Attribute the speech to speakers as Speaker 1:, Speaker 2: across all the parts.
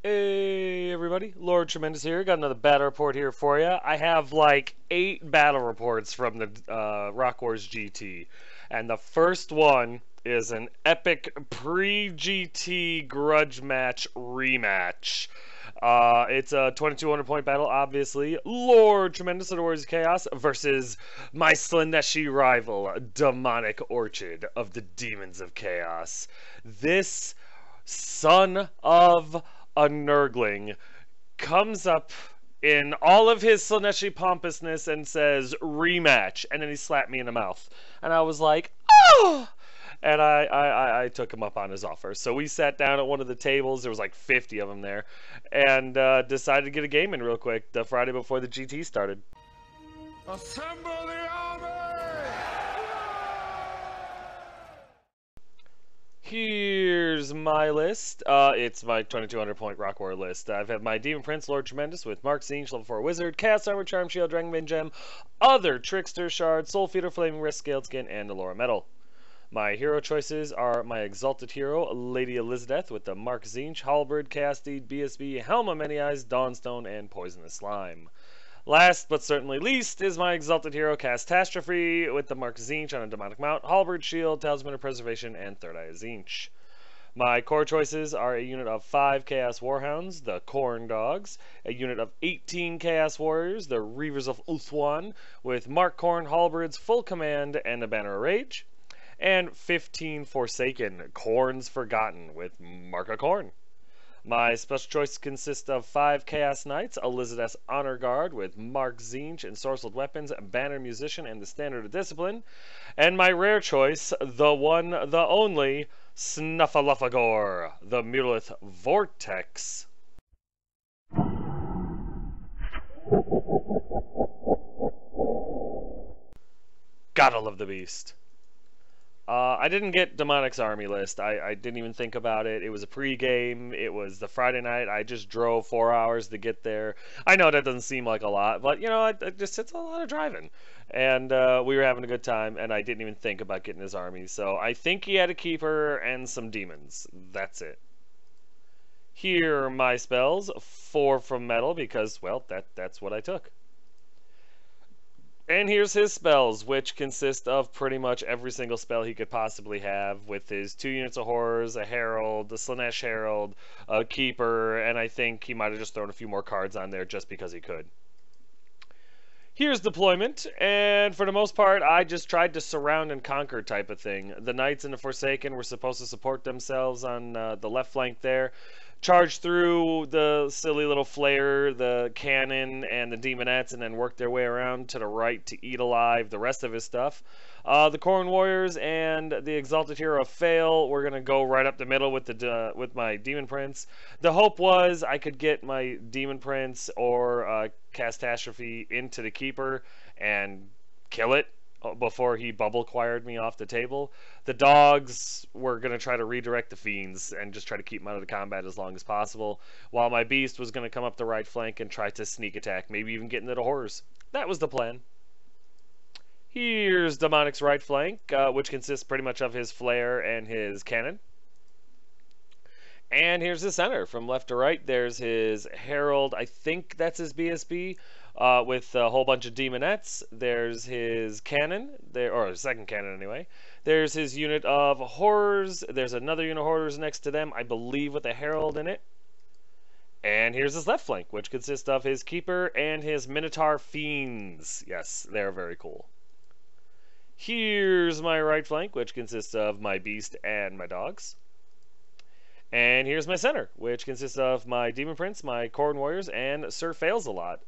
Speaker 1: Hey everybody, Lord Tremendous here. Got another battle report here for you. I have like 8 battle reports from the Rock Wars GT, and the first one is an epic pre-GT grudge match rematch. It's a 2200 point battle, obviously. Lord Tremendous of the Warriors of Chaos versus my Slaneshi rival, Demonic Orchid of the Demons of Chaos. This son of a Nurgling comes up in all of his Slaneshi pompousness and says, rematch, and then he slapped me in the mouth. And I was like, oh! And I took him up on his offer. So we sat down at one of the tables, there was like 50 of them there, and decided to get a game in real quick the Friday before the GT started.
Speaker 2: Assemble the army!
Speaker 1: Here's my list. It's my 2200 point Rock War list. I've had my Demon Prince, Lord Tremendous, with Mark Zinch, level 4 Wizard, Chaos Armor, Charm Shield, Dragonbane Gem, Other Trickster Shard, Soul Feeder, Flaming Wrist, Scaled Skin, and Allura Metal. My hero choices are my Exalted Hero, Lady Elizabeth, with the Mark Zinch, Halberd, Chaos Deed, BSB, Helm of Many Eyes, Dawnstone, and Poisonous Slime. Last but certainly least is my Exalted Hero, Catastrophe, with the Mark Zinch on a Demonic Mount, Halberd, Shield, Talisman of Preservation, and Third Eye Zinch. My core choices are a unit of 5 Chaos Warhounds, the Corn Dogs, a unit of 18 Chaos Warriors, the Reavers of Uthwan, with Mark Corn, Halberds, Full Command, and a Banner of Rage, and 15 Forsaken, Corns Forgotten, with Mark Corn. My special choices consist of 5 Chaos Knights, Elizabeth's Honor Guard with Mark Zinch, Ensorcelled Weapons, Banner Musician, and the Standard of Discipline. And my rare choice, the one, the only, Snuffleupagus, the Muleth Vortex. Gotta love the beast. I didn't get Demonic's army list. I didn't even think about it. It was a pre-game. It was the Friday night. I just drove 4 hours to get there. I know that doesn't seem like a lot, but you know, it's a lot of driving. And we were having a good time, and I didn't even think about getting his army. So I think he had a keeper and some demons. That's it. Here are my spells. 4 from metal because, well, that's what I took. And here's his spells, which consist of pretty much every single spell he could possibly have, with his 2 units of horrors, a herald, a Slanesh herald, a keeper, and I think he might have just thrown a few more cards on there just because he could. Here's deployment, and for the most part, I just tried to surround and conquer type of thing. The Knights and the Forsaken were supposed to support themselves on the left flank there. Charge through the silly little flare, the cannon, and the demonettes, and then work their way around to the right to eat alive the rest of his stuff. The Corn Warriors and the Exalted Hero of Fail, we're gonna go right up the middle with with my Demon Prince. The hope was I could get my Demon Prince or Catastrophe into the Keeper and kill it before he bubble quired me off the table. The dogs were going to try to redirect the fiends and just try to keep them out of the combat as long as possible, while my beast was going to come up the right flank and try to sneak attack, maybe even get into the horrors. That was the plan. Here's Demonic's right flank, which consists pretty much of his flare and his cannon. And here's the center. From left to right, there's his herald. I think that's his BSB. With a whole bunch of demonettes. There's his cannon, or his second cannon anyway. There's his unit of horrors. There's another unit of horrors next to them, I believe with a herald in it. And here's his left flank, which consists of his keeper and his Minotaur fiends. Yes, they're very cool. Here's my right flank, which consists of my beast and my dogs. And here's my center, which consists of my Demon Prince, my Corn Warriors, and Sir Fails-A-Lot.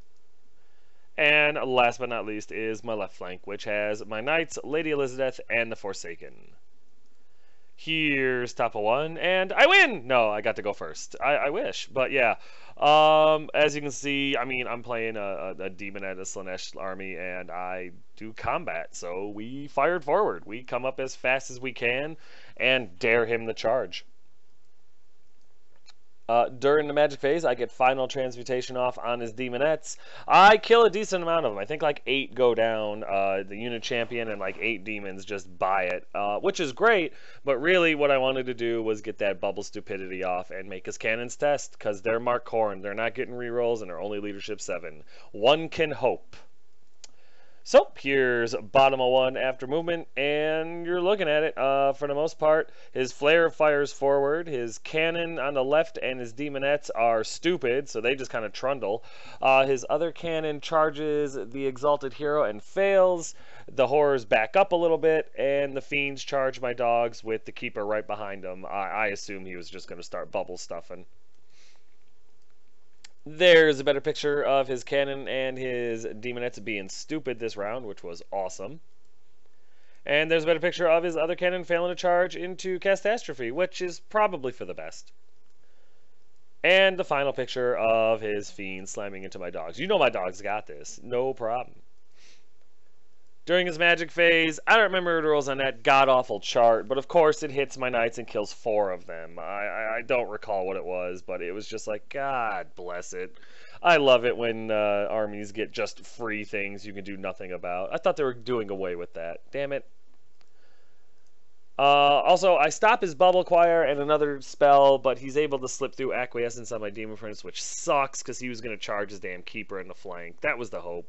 Speaker 1: And last but not least is my left flank, which has my Knights, Lady Elizabeth, and the Forsaken. Here's top of 1, and I win! No, I got to go first. I wish, but yeah. As you can see, I mean, I'm playing a Demonette, a Slanesh army, and I do combat, so we fired forward. We come up as fast as we can and dare him to charge. During the magic phase, I get final transmutation off on his demonettes. I kill a decent amount of them. I think like 8 go down. The unit champion and like 8 demons just buy it, which is great. But really, what I wanted to do was get that bubble stupidity off and make his cannons test, because they're Mark Corn. They're not getting rerolls and they're only leadership 7. One can hope. So here's bottom of 1 after movement, and you're looking at it. For the most part, his flare fires forward, his cannon on the left and his demonettes are stupid, so they just kind of trundle. His other cannon charges the exalted hero and fails. The horrors back up a little bit, and the fiends charge my dogs with the keeper right behind them. I assume he was just going to start bubble stuffing. There's a better picture of his cannon and his demonettes being stupid this round, which was awesome. And there's a better picture of his other cannon failing to charge into catastrophe, which is probably for the best. And the final picture of his fiend slamming into my dogs. You know my dogs got this. No problem. During his magic phase, I don't remember the rules on that god-awful chart, but of course it hits my knights and kills 4 of them. I don't recall what it was, but it was just like, God bless it. I love it when armies get just free things you can do nothing about. I thought they were doing away with that. Damn it. Also, I stop his Bubble Choir and another spell, but he's able to slip through Acquiescence on my Demon Prince, which sucks because he was going to charge his damn Keeper in the flank. That was the hope.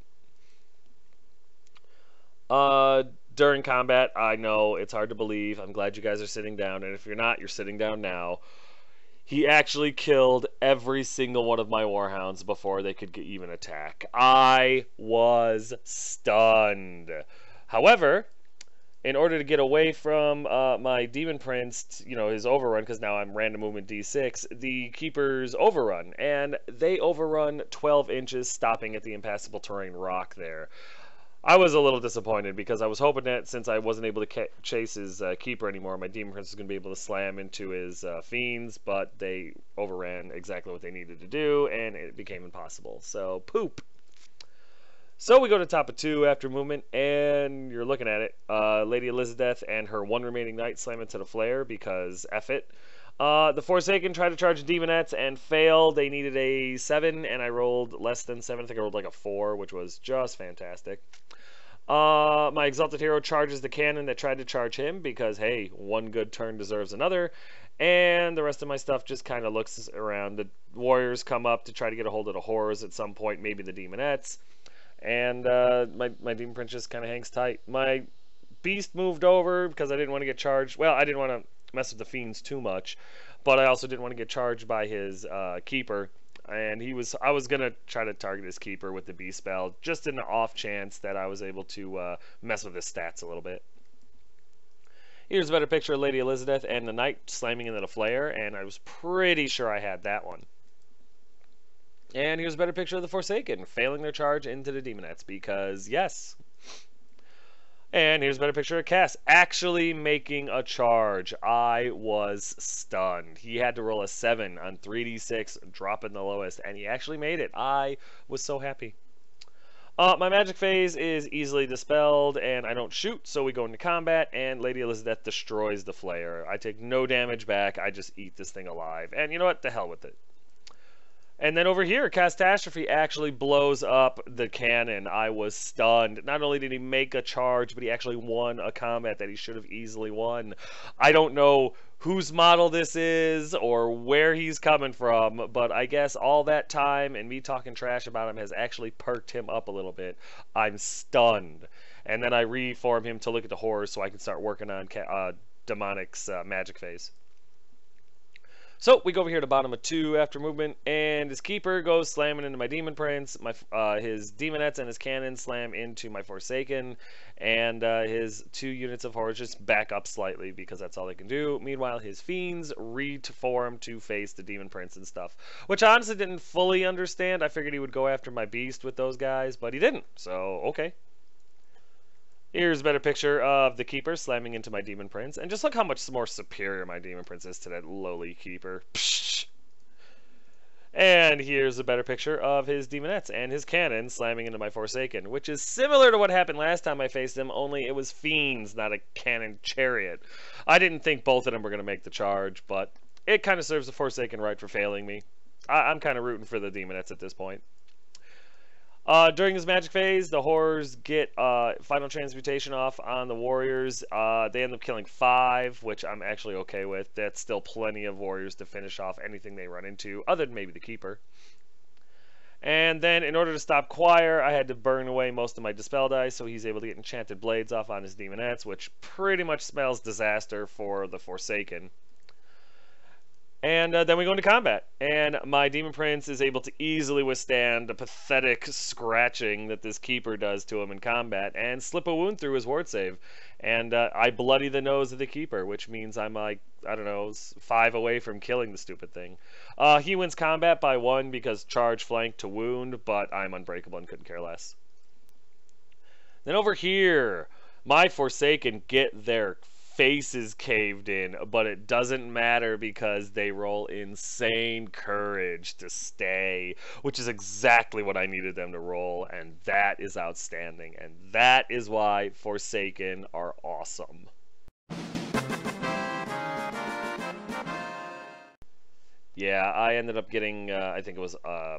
Speaker 1: During combat, I know it's hard to believe. I'm glad you guys are sitting down, and if you're not, you're sitting down now. He actually killed every single one of my Warhounds before they could even attack. I was stunned. However, in order to get away from my Demon Prince, you know, his overrun, because now I'm random movement D6, the Keepers overrun, and they overrun 12 inches, stopping at the impassable terrain rock there. I was a little disappointed because I was hoping that since I wasn't able to chase his Keeper anymore, my Demon Prince was going to be able to slam into his Fiends, but they overran exactly what they needed to do, and it became impossible. So, poop. So we go to top of 2 after movement, and you're looking at it. Lady Elizabeth and her 1 remaining knight slam into the flare because F it. The Forsaken tried to charge Demonettes and failed. They needed a 7, and I rolled less than 7. I think I rolled like a 4, which was just fantastic. My Exalted Hero charges the cannon that tried to charge him because, hey, one good turn deserves another. And the rest of my stuff just kind of looks around. The Warriors come up to try to get a hold of the Horrors at some point, maybe the Demonettes. And my Demon Prince just kind of hangs tight. My Beast moved over because I didn't want to get charged. Well, I didn't want to mess with the Fiends too much, but I also didn't want to get charged by his Keeper. And I was going to try to target his Keeper with the Beast spell, just in the off chance that I was able to mess with his stats a little bit. Here's a better picture of Lady Elizabeth and the Knight slamming into the Flare, and I was pretty sure I had that one. And here's a better picture of the Forsaken, failing their charge into the Demonettes, because yes. And here's a better picture of Cass actually making a charge. I was stunned. He had to roll a 7 on 3d6, dropping the lowest, and he actually made it. I was so happy. My magic phase is easily dispelled, and I don't shoot, so we go into combat, and Lady Elizabeth destroys the Flare. I take no damage back. I just eat this thing alive. And you know what? The hell with it. And then over here, Catastrophe actually blows up the cannon. I was stunned. Not only did he make a charge, but he actually won a combat that he should have easily won. I don't know whose model this is or where he's coming from, but I guess all that time and me talking trash about him has actually perked him up a little bit. I'm stunned. And then I reform him to look at the horrors so I can start working on Demonic's magic phase. So we go over here to bottom of 2 after movement, and his Keeper goes slamming into my Demon Prince. His Demonettes and his Cannon slam into my Forsaken, and his 2 units of Horrors just back up slightly because that's all they can do. Meanwhile, his Fiends reform to face the Demon Prince and stuff, which I honestly didn't fully understand. I figured he would go after my Beast with those guys, but he didn't, so okay. Here's a better picture of the Keeper slamming into my Demon Prince. And just look how much more superior my Demon Prince is to that lowly Keeper. Psh! And here's a better picture of his Demonettes and his Cannon slamming into my Forsaken, which is similar to what happened last time I faced him, only it was Fiends, not a Cannon Chariot. I didn't think both of them were going to make the charge, but it kind of serves the Forsaken right for failing me. I'm kind of rooting for the Demonettes at this point. During his magic phase, the horrors get final transmutation off on the warriors. They end up killing 5, which I'm actually okay with. That's still plenty of warriors to finish off anything they run into, other than maybe the Keeper. And then, in order to stop Choir, I had to burn away most of my Dispel dice, so he's able to get Enchanted Blades off on his Demonettes, which pretty much spells disaster for the Forsaken. And then we go into combat, and my Demon Prince is able to easily withstand the pathetic scratching that this Keeper does to him in combat, and slip a wound through his ward save. And I bloody the nose of the Keeper, which means I'm like, I don't know, 5 away from killing the stupid thing. He wins combat by 1 because charge, flank to wound, but I'm unbreakable and couldn't care less. Then over here, my Forsaken get their faces caved in, but it doesn't matter because they roll insane courage to stay, which is exactly what I needed them to roll, and that is outstanding, and that is why Forsaken are awesome. Yeah, I ended up getting, I think it was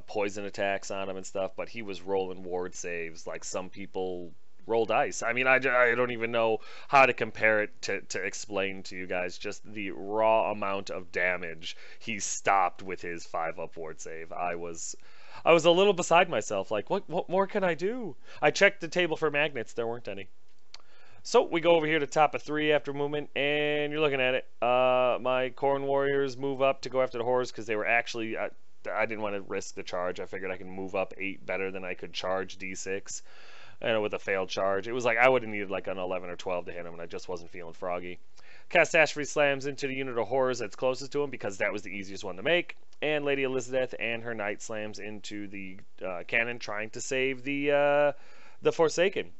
Speaker 1: poison attacks on him and stuff, but he was rolling ward saves like some people roll dice. I mean, I don't even know how to compare it to explain to you guys just the raw amount of damage he stopped with his 5-up ward save. I was a little beside myself, like, what more can I do? I checked the table for magnets, there weren't any. So we go over here to top of 3 after movement, and you're looking at it. My Khorne warriors move up to go after the horrors because they were actually, I didn't want to risk the charge. I figured I could move up 8 better than I could charge D6. With a failed charge. It was like I would have needed like an 11 or 12 to hit him, and I just wasn't feeling froggy. Catastrophe slams into the unit of horrors that's closest to him because that was the easiest one to make. And Lady Elizabeth and her knight slams into the cannon trying to save the Forsaken.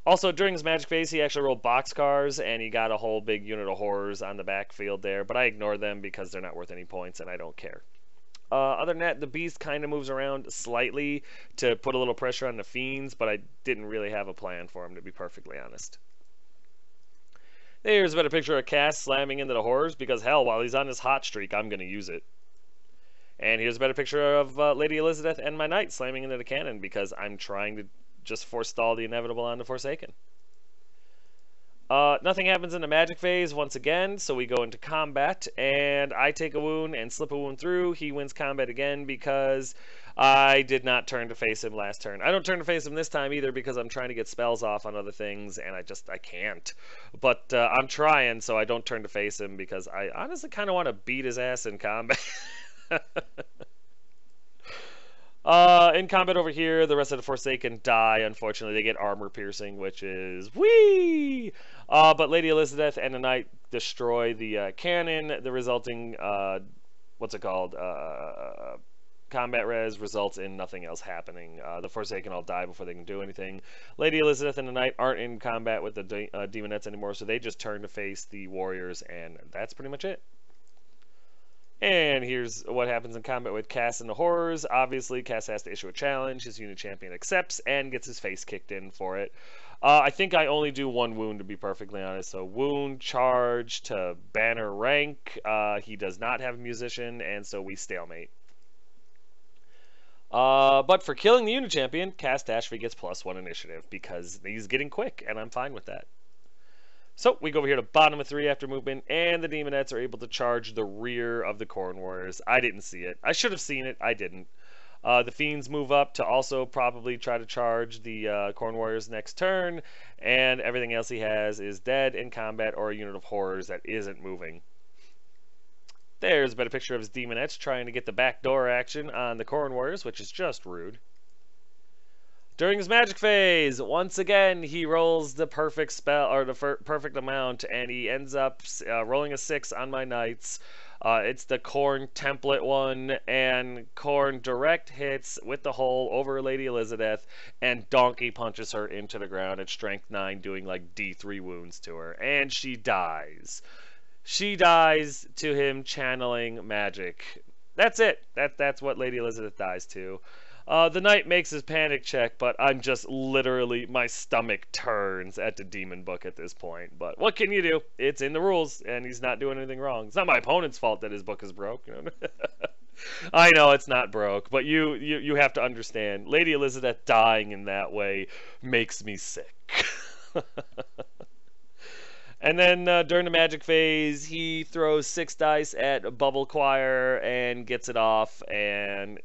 Speaker 1: Also, during his magic phase, he actually rolled boxcars, and he got a whole big unit of horrors on the backfield there, but I ignored them because they're not worth any points, and I don't care. Other than that, the beast kind of moves around slightly to put a little pressure on the fiends, but I didn't really have a plan for him, to be perfectly honest. There's a better picture of Cass slamming into the horrors, because hell, while he's on his hot streak, I'm going to use it. And here's a better picture of Lady Elizabeth and my knight slamming into the cannon, because I'm trying to just forestall the inevitable on the Forsaken. Nothing happens in the magic phase once again, so we go into combat, and I take a wound and slip a wound through. He wins combat again because I did not turn to face him last turn. I don't turn to face him this time either because I'm trying to get spells off on other things, and I can't. But I'm trying, so I don't turn to face him because I honestly kind of want to beat his ass in combat. In combat over here, the rest of the Forsaken die. Unfortunately, they get armor piercing, which is whee! But Lady Elizabeth and the knight destroy the cannon. The resulting, what's it called? Combat res results in nothing else happening. The Forsaken all die before they can do anything. Lady Elizabeth and the knight aren't in combat with the Demonettes anymore, so they just turn to face the warriors, and that's pretty much it. And here's what happens in combat with Cass and the horrors. Obviously, Cass has to issue a challenge. His unit champion accepts and gets his face kicked in for it. I think I only do 1 wound, to be perfectly honest. So wound, charge to banner rank. He does not have a musician, and so we stalemate. But for killing the unit champion, Cass Dashby gets +1 initiative because he's getting quick, and I'm fine with that. So we go over here to bottom of 3 after movement, and the Demonettes are able to charge the rear of the Khorne warriors. I didn't see it. I should have seen it. I didn't. The Fiends move up to also probably try to charge the Khorne warriors next turn, and everything else he has is dead in combat or a unit of horrors that isn't moving. There's a better picture of his Demonettes trying to get the backdoor action on the Khorne warriors, which is just rude. During his magic phase, once again, he rolls the perfect spell, or the perfect amount, and he ends up rolling a 6 on my knights. It's the Khorne template one, and Khorne direct hits with the hole over Lady Elizabeth, and donkey punches her into the ground at strength 9, doing like D3 wounds to her, and she dies. She dies to him channeling magic. That's it. That's what Lady Elizabeth dies to. The knight makes his panic check, but I'm just literally, my stomach turns at the demon book at this point. But what can you do? It's in the rules, and he's not doing anything wrong. It's not my opponent's fault that his book is broke. You know? I know it's not broke, but you have to understand. Lady Elizabeth dying in that way makes me sick. And then during the magic phase, he throws 6 dice at Bubble Choir and gets it off and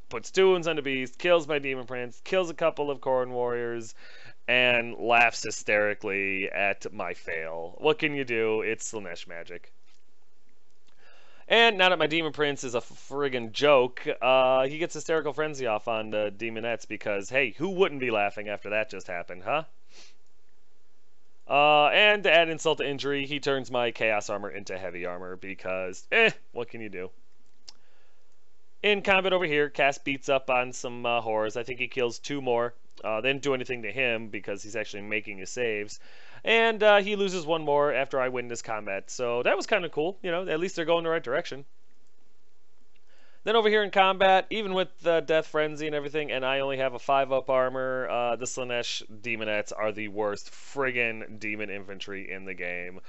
Speaker 1: puts 2 wounds on the beast, kills my demon prince, kills a couple of Corn Warriors, and laughs hysterically at my fail. What can you do? It's Slaanesh magic. And now that my demon prince is a friggin' joke, he gets hysterical frenzy off on the demonettes because, hey, who wouldn't be laughing after that just happened, huh? And to add insult to injury, he turns my chaos armor into heavy armor because, what can you do? In combat over here, Cass beats up on some horrors. I think he kills 2 more. They didn't do anything to him because he's actually making his saves. And he loses 1 more after I win this combat. So that was kind of cool. You know, at least they're going the right direction. Then over here in combat, even with the Death Frenzy and everything, and I only have a 5-up armor, the Slaanesh Demonettes are the worst friggin' demon infantry in the game.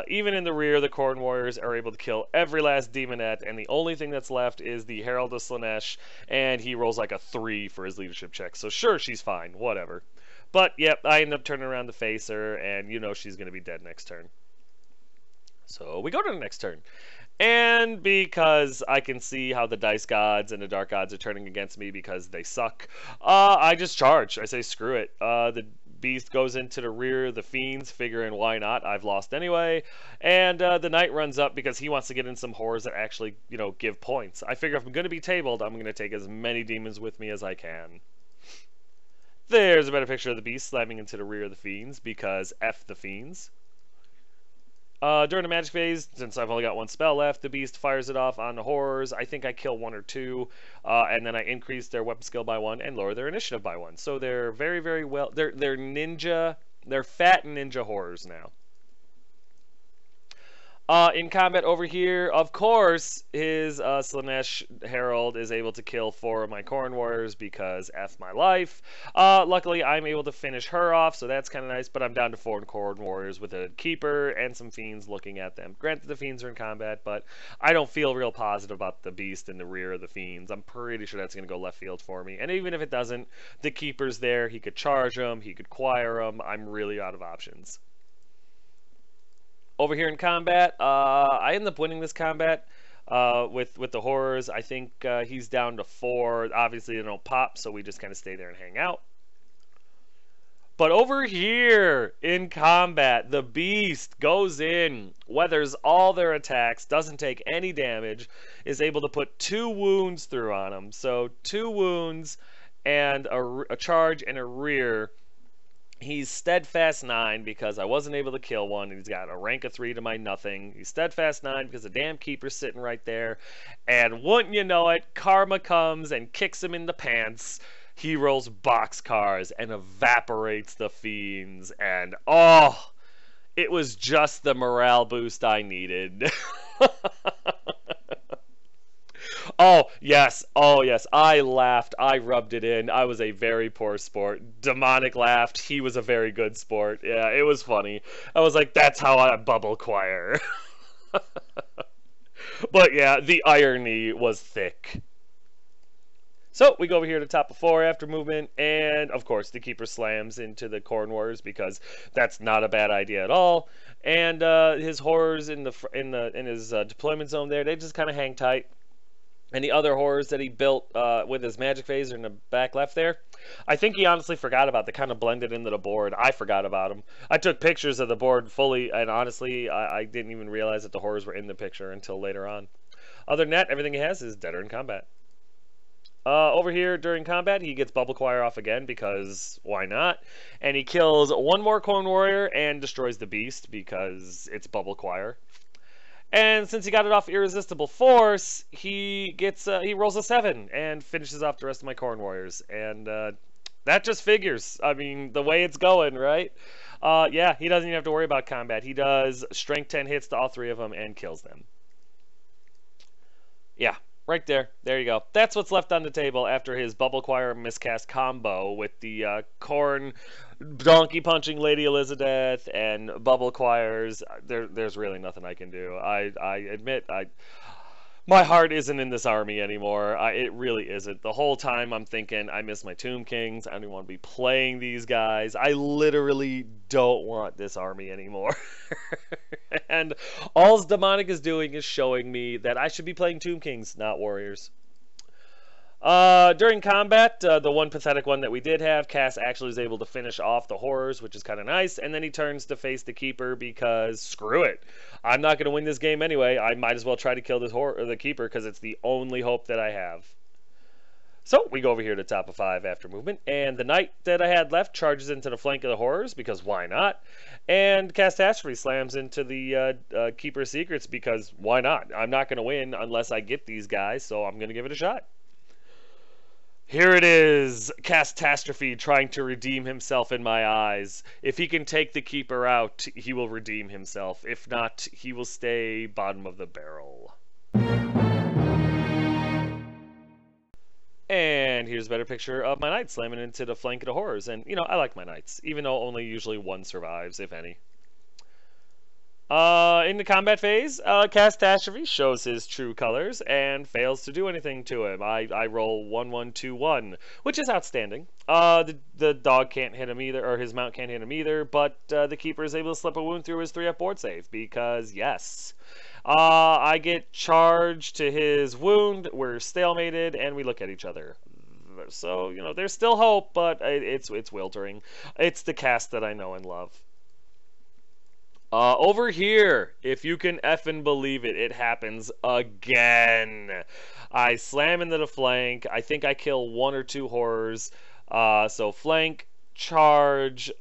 Speaker 1: Even in the rear, the Corn Warriors are able to kill every last Demonette, and the only thing that's left is the Herald of Slaanesh, and he rolls like a 3 for his leadership check. So sure, she's fine, whatever. But, yep, I end up turning around to face her, and you know she's going to be dead next turn. So we go to the next turn. And because I can see how the Dice Gods and the Dark Gods are turning against me because they suck, I just charge. I say screw it. The Beast goes into the rear of the Fiends, figuring why not? I've lost anyway. And the Knight runs up because he wants to get in some horrors that actually, you know, give points. I figure if I'm going to be tabled, I'm going to take as many demons with me as I can. There's a better picture of the Beast slamming into the rear of the Fiends because F the Fiends. During the magic phase, since I've only got 1 spell left, the Beast fires it off on the horrors. I think I kill 1 or 2, and then I increase their weapon skill by 1 and lower their initiative by 1. So they're very, very well. They're ninja. They're fat ninja horrors now. In combat over here, of course, his Slaanesh Herald is able to kill 4 of my Corn Warriors because F my life. Luckily, I'm able to finish her off, so that's kind of nice, but I'm down to 4 Corn Warriors with a Keeper and some Fiends looking at them. Granted, the Fiends are in combat, but I don't feel real positive about the Beast in the rear of the Fiends. I'm pretty sure that's going to go left field for me. And even if it doesn't, the Keeper's there. He could charge them. He could choir them. I'm really out of options. Over here in combat, I end up winning this combat with the horrors. I think he's down to 4. Obviously, they don't pop, so we just kind of stay there and hang out. But over here in combat, the Beast goes in, weathers all their attacks, doesn't take any damage, is able to put 2 wounds through on him. So 2 wounds and a charge and a rear. He's Steadfast 9 because I wasn't able to kill one. He's got a rank of 3 to my nothing. He's Steadfast 9 because the damn Keeper's sitting right there. And wouldn't you know it, Karma comes and kicks him in the pants. He rolls boxcars and evaporates the Fiends. And oh, it was just the morale boost I needed. Oh, yes. Oh, yes. I laughed. I rubbed it in. I was a very poor sport. Demonic laughed. He was a very good sport. Yeah, it was funny. I was like, that's how I bubble choir. But yeah, the irony was thick. So we go over here to top of 4 after movement, and of course the Keeper slams into the Corn Warriors because that's not a bad idea at all. And his horrors in his deployment zone there, they just kind of hang tight. And the other horrors that he built with his magic phase are in the back left there. I think he honestly forgot about. They kind of blended into the board. I forgot about them. I took pictures of the board fully, and honestly, I didn't even realize that the horrors were in the picture until later on. Other than that, everything he has is deader in combat. Over here during combat, he gets Bubble Choir off again because why not? And he kills 1 more Corn Warrior and destroys the Beast because it's Bubble Choir. And since he got it off Irresistible Force, he rolls a 7 and finishes off the rest of my Corn Warriors. And that just figures. I mean, the way it's going, right? Yeah, he doesn't even have to worry about combat. He does Strength 10 hits to all 3 of them and kills them. Yeah, Right there. There you go. That's what's left on the table after his Bubble Choir miscast combo with the Corn Donkey punching Lady Elizabeth and Bubble Choirs. There's really nothing I can do. I admit my heart isn't in this army anymore. It really isn't. The whole time I'm thinking, I miss my Tomb Kings. I don't want to be playing these guys. I literally don't want this army anymore. And all Demonic is doing is showing me that I should be playing Tomb Kings, not Warriors. During combat, the one pathetic one that we did have, Cass actually was able to finish off the horrors, which is kind of nice, and then he turns to face the Keeper because screw it. I'm not going to win this game anyway. I might as well try to kill this the Keeper because it's the only hope that I have. So we go over here to top of 5 after movement, and the knight that I had left charges into the flank of the horrors because why not? And Catastrophe slams into the Keeper Secrets because why not? I'm not going to win unless I get these guys, so I'm going to give it a shot. Here it is, Catastrophe trying to redeem himself in my eyes. If he can take the Keeper out, he will redeem himself. If not, he will stay bottom of the barrel. And here's a better picture of my knight slamming into the flank of the horrors. And, you know, I like my knights, even though only usually one survives, if any. In the combat phase, Catastrophe shows his true colors and fails to do anything to him. I roll 1-1-2-1, which is outstanding. The dog can't hit him either, or his mount can't hit him either, but the Keeper is able to slip a wound through his 3-up board save, because yes. I get charged to his wound, we're stalemated, and we look at each other. So, you know, there's still hope, but it's wiltering. It's the cast that I know and love. Over here, if you can effing believe it, it happens again. I slam into the flank. I think I kill 1 or 2 horrors. So flank, charge,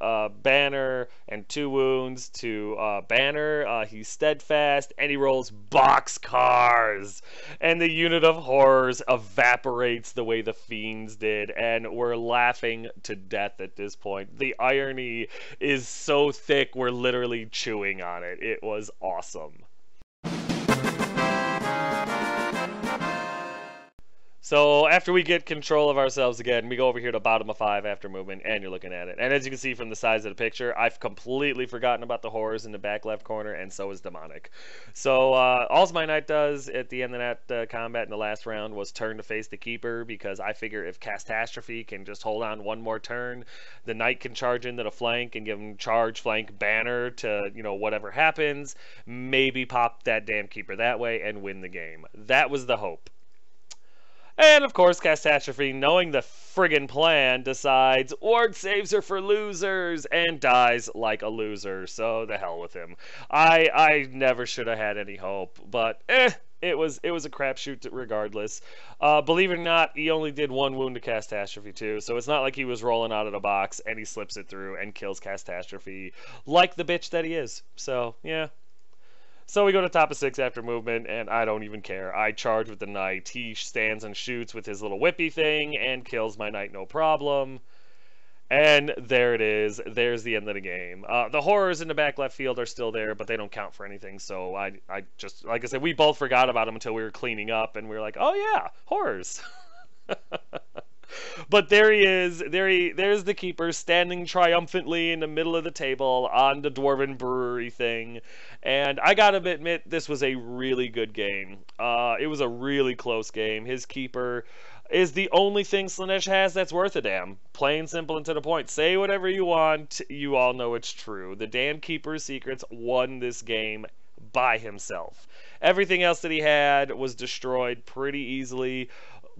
Speaker 1: banner, and 2 wounds to banner. He's steadfast, and he rolls boxcars. And the unit of horrors evaporates the way the fiends did, and we're laughing to death at this point. The irony is so thick, we're literally chewing on it. It was awesome. So after we get control of ourselves again, we go over here to bottom of 5 after movement, and you're looking at it. And as you can see from the size of the picture, I've completely forgotten about the horrors in the back left corner, and so is Demonic. So all my knight does at the end of that combat in the last round was turn to face the Keeper, because I figure if Catastrophe can just hold on one more turn, the knight can charge into the flank and give him charge flank banner to, you know, whatever happens, maybe pop that damn Keeper that way and win the game. That was the hope. And of course, Catastrophe, knowing the friggin' plan, decides ward saves are for losers and dies like a loser. So the hell with him. I never should have had any hope, but it was a crapshoot regardless. Believe it or not, he only did 1 wound to Catastrophe too, so it's not like he was rolling out of the box and he slips it through and kills Catastrophe like the bitch that he is. So yeah. So we go to top of 6 after movement, and I don't even care. I charge with the knight. He stands and shoots with his little whippy thing and kills my knight no problem. And there it is. There's the end of the game. The horrors in the back left field are still there, but they don't count for anything. So I just, like I said, we both forgot about them until we were cleaning up, and we were like, oh yeah, horrors. But there he is. There's the Keeper standing triumphantly in the middle of the table on the Dwarven Brewery thing. And I gotta admit, this was a really good game. It was a really close game. His Keeper is the only thing Slaanesh has that's worth a damn. Plain simple and to the point. Say whatever you want. You all know it's true. The damn Keeper's Secrets won this game by himself. Everything else that he had was destroyed pretty easily.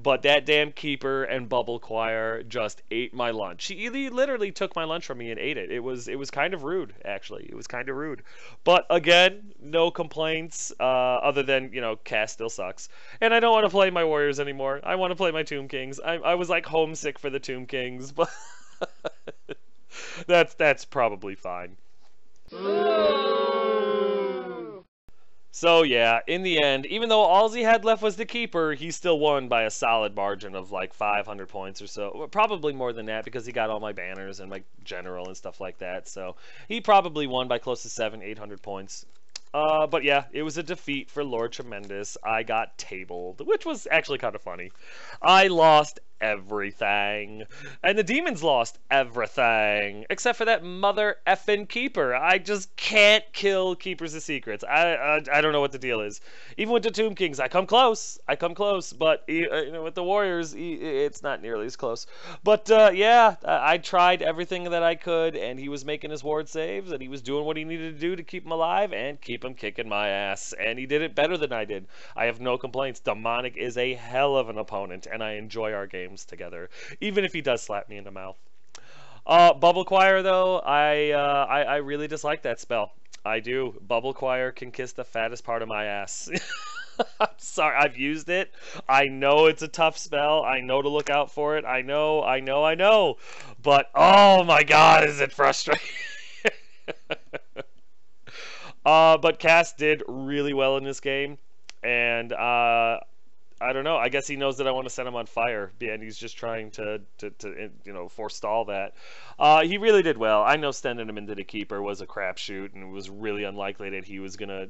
Speaker 1: But that damn Keeper and Bubble Choir just ate my lunch. He literally took my lunch from me and ate it. It was kind of rude, actually. It was kind of rude. But again, no complaints, other than, you know, Cass still sucks. And I don't want to play my Warriors anymore. I want to play my Tomb Kings. I was like homesick for the Tomb Kings, but that's probably fine. So yeah, in the end, even though all he had left was the Keeper, he still won by a solid margin of like 500 points or so. Probably more than that because he got all my banners and my general and stuff like that. So he probably won by close to 700-800 points. But yeah, it was a defeat for Lord Tremendous. I got tabled, which was actually kind of funny. I lost everything, and the demons lost everything, except for that mother effing keeper. I just can't kill keepers of secrets. I don't know what the deal is. Even with the Tomb Kings, I come close, but with the warriors, it's not nearly as close. But yeah, I tried everything that I could, and he was making his ward saves, and he was doing what he needed to do to keep him alive and keep him kicking my ass, and he did it better than I did. I have no complaints. Demonic is a hell of an opponent, and I enjoy our games together, even if he does slap me in the mouth. Bubble Choir, though, I really dislike that spell. I do. Bubble Choir can kiss the fattest part of my ass. I'm sorry, I've used it. I know it's a tough spell. I know to look out for it. I know. But, oh my god, is it frustrating. But Cass did really well in this game, and I don't know. I guess he knows that I want to set him on fire, and he's just trying to forestall that. He really did well. I know sending him into the keeper was a crapshoot, and it was really unlikely that he was gonna,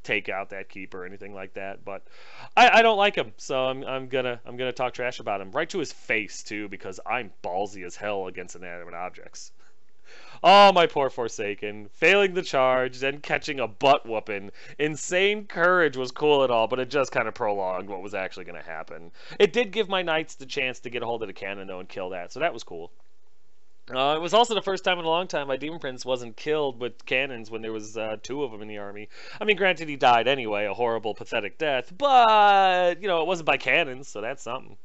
Speaker 1: take out that keeper or anything like that. But I don't like him, so I'm gonna talk trash about him right to his face too, because I'm ballsy as hell against inanimate objects. Oh, my poor Forsaken. Failing the charge, then catching a butt whooping. Insane courage was cool and all, but it just kind of prolonged what was actually going to happen. It did give my knights the chance to get a hold of the cannon, though, and kill that, so that was cool. It was also the first time in a long time my Demon Prince wasn't killed with cannons when there was 2 of them in the army. I mean, granted, he died anyway, a horrible, pathetic death, but, it wasn't by cannons, so that's something.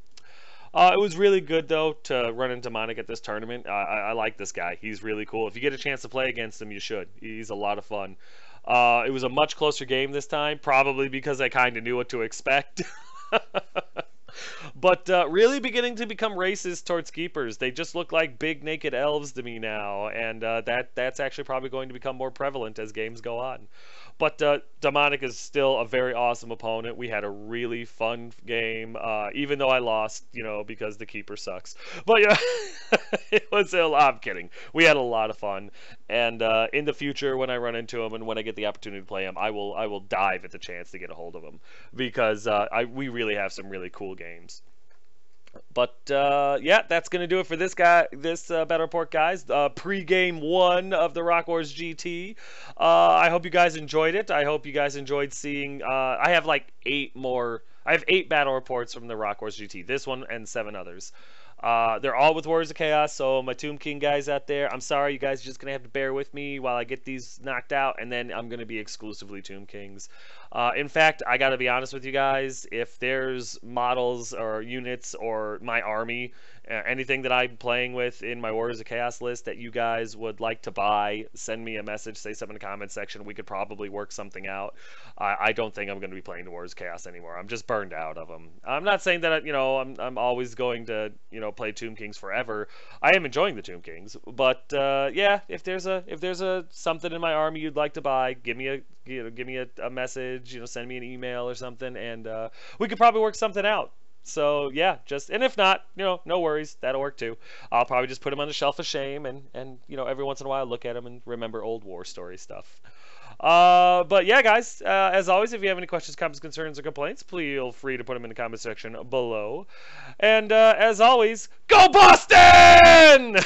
Speaker 1: It was really good, though, to run into Demonic at this tournament. I like this guy. He's really cool. If you get a chance to play against him, you should. He's a lot of fun. It was a much closer game this time, probably because I kind of knew what to expect. But really beginning to become racist towards keepers. They just look like big naked elves to me now, and that's actually probably going to become more prevalent as games go on. But Demonic is still a very awesome opponent. We had a really fun game, even though I lost, because the keeper sucks. But yeah, I'm kidding. We had a lot of fun, and in the future, when I run into him and when I get the opportunity to play him, I will dive at the chance to get a hold of him, because we really have some really cool games. But yeah, that's gonna do it for this battle report, guys. Pre-game 1 of the Rock Wars GT. I hope you guys enjoyed it. I hope you guys enjoyed seeing. I have like 8 more. I have 8 battle reports from the Rock Wars GT. This one and 7 others. They're all with Warriors of Chaos, so my Tomb King guys out there, I'm sorry, you guys are just going to have to bear with me while I get these knocked out, and then I'm going to be exclusively Tomb Kings. In fact, I got to be honest with you guys, if there's models or units or my army, anything that I'm playing with in my Warriors of Chaos list that you guys would like to buy, send me a message, say something in the comment section. We could probably work something out. I don't think I'm going to be playing the Warriors of Chaos anymore. I'm just burned out of them. I'm not saying that, I'm always going to, play Tomb Kings forever. I am enjoying the Tomb Kings, but yeah, if there's a something in my army you'd like to buy, give me a message, send me an email or something, and we could probably work something out. So yeah, and if not, no worries, that'll work too. I'll probably just put them on the shelf of shame, and every once in a while look at them and remember old war story stuff. But yeah, guys, as always, if you have any questions, comments, concerns, or complaints, please feel free to put them in the comment section below. And as always, go Boston!